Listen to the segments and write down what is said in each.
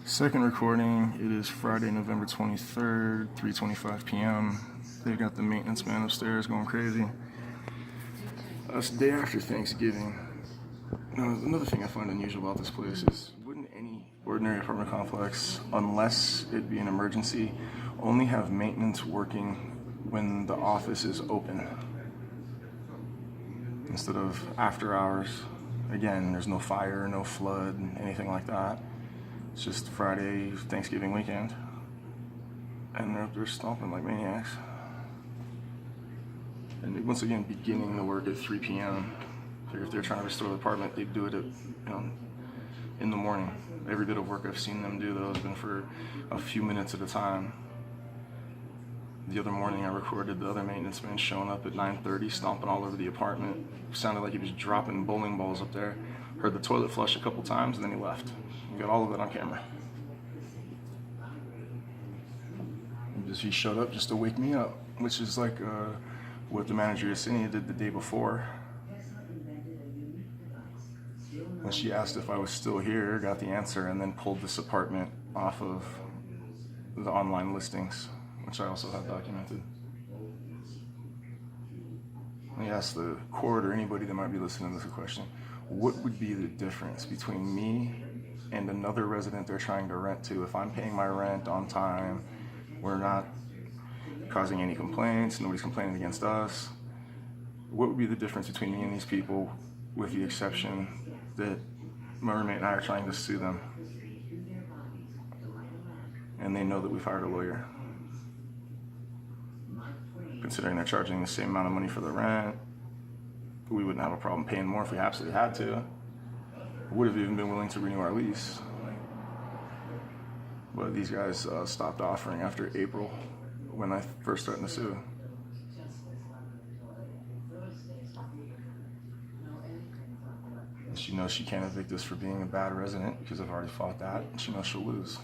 Second recording, it is Friday, November 23rd, 3:25 p.m. They've got the maintenance man upstairs going crazy. It's the day after Thanksgiving. Now, another thing I find unusual about this place is, wouldn't any ordinary apartment complex, unless it be an emergency, only have maintenance working when the office is open instead of after hours? Again, there's no fire, no flood, anything like that. It's just Friday, Thanksgiving weekend, and they're stomping like maniacs. And once again, beginning the work at 3 p.m. If they're trying to restore the apartment, they do it at, in the morning. Every bit of work I've seen them do, though, has been for a few minutes at a time. The other morning, I recorded the other maintenance man showing up at 9:30, stomping all over the apartment. Sounded like he was dropping bowling balls up there. Heard the toilet flush a couple times, and then he left. We got all of it on camera. He showed up just to wake me up, which is like what the manager Yesenia did the day before. When she asked if I was still here, got the answer, and then pulled this apartment off of the online listings, which I also have documented. Let me ask the court or anybody that might be listening to this a question. What would be the difference between me and another resident they're trying to rent to? If I'm paying my rent on time, we're not causing any complaints, nobody's complaining against us. What would be the difference between me and these people, with the exception that my roommate and I are trying to sue them, and they know that we've hired a lawyer? Considering they're charging the same amount of money for the rent, we wouldn't have a problem paying more if we absolutely had to. Would have even been willing to renew our lease. But these guys stopped offering after April, when I first threatened to sue. And she knows she can't evict us for being a bad resident because I've already fought that. And she knows she'll lose.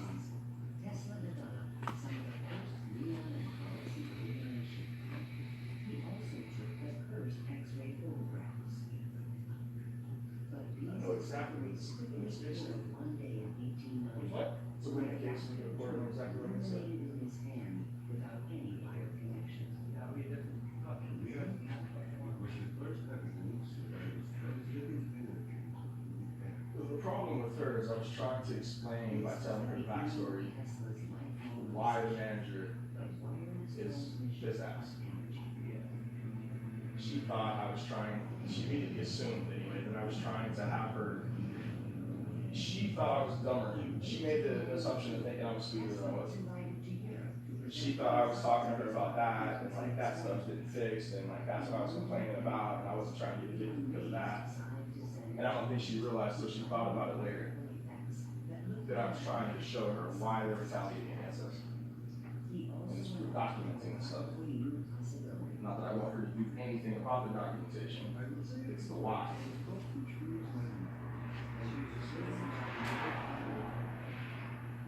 Exactly what the station. What? So when the case is reported, exactly what it said. The problem with her is I was trying to explain by telling her the backstory why the manager is his ass. She thought I was trying, she immediately assumed anyway that I was trying to have her, she thought I was dumber. She made the assumption of thinking I was stupider than I was. She thought I was talking to her about that, and like that stuff's getting fixed, and like that's what I was complaining about, and I wasn't trying to get evicted because of that. And I don't think she realized till she thought about it later that I was trying to show her why they're retaliating against us. And it's documenting the stuff. Not that I want her to do anything about the documentation. It's the why.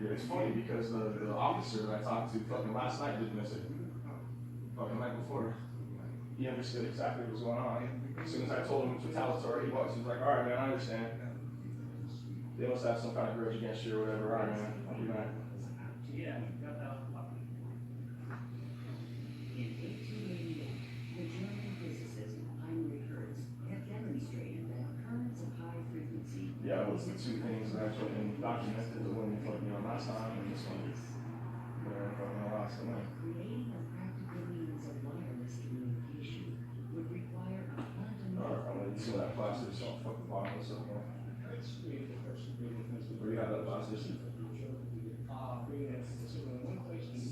Yeah, it's funny because the officer that I talked to fucking last night didn't miss it. Fucking the night before. He understood exactly what was going on. As soon as I told him it was retaliatory, he was like, alright man, I understand. They must have some kind of grudge against you or whatever. Alright man, I'll be back. Yeah. Yeah, it was the two things that actually been documented, the one you put me on last time and this one where I put me on last time. Alright, I'm gonna see that plastic, so I'll fuck the bottom of this up there. Where you have that plastic? Is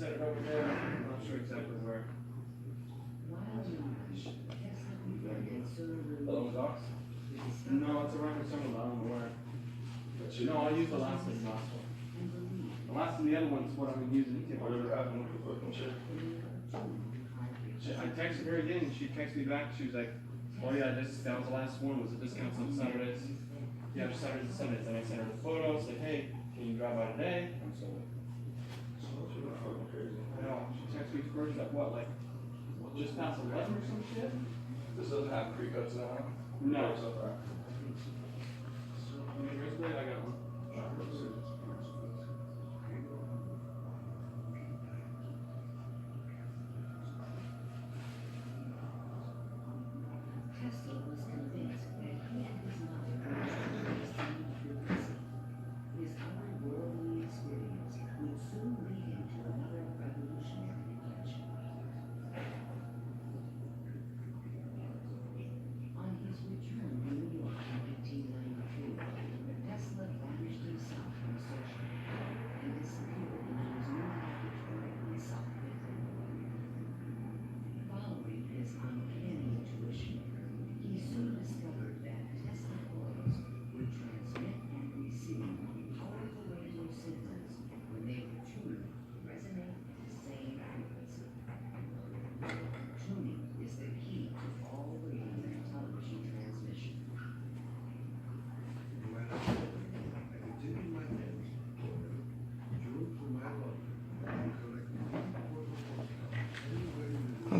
that over there? I'm not sure exactly where. The old docs? No, it's around somewhere, I don't know where. No, I used the last one. The last one, the other one's what I've been using. Whatever happened with the fucking shit. I texted her again, and she texted me back, she was like, oh yeah, that was the last one, was the discounts on Saturdays. Yeah, just Saturdays and Sundays. And I sent her the photos, like, hey, can you drive by today? I'm so I know, she texted me first at what, like, just past 11 or some shit? This doesn't have pre-cuts now. No. I got one.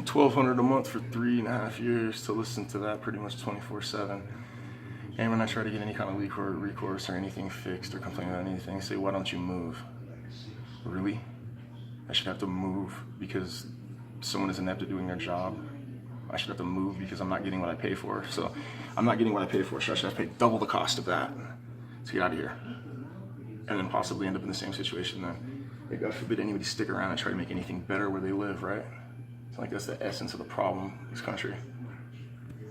$1,200 a month for 3.5 years to listen to that pretty much 24/7. And when I try to get any kind of recourse or anything fixed or complain about anything, they say, why don't you move? Really? I should have to move because someone is inept at doing their job? I should have to move because I'm not getting what I pay for. So I'm not getting what I pay for, so I should have to pay double the cost of that to get out of here. And then possibly end up in the same situation then. God forbid anybody stick around and try to make anything better where they live, right? It's like that's the essence of the problem in this country.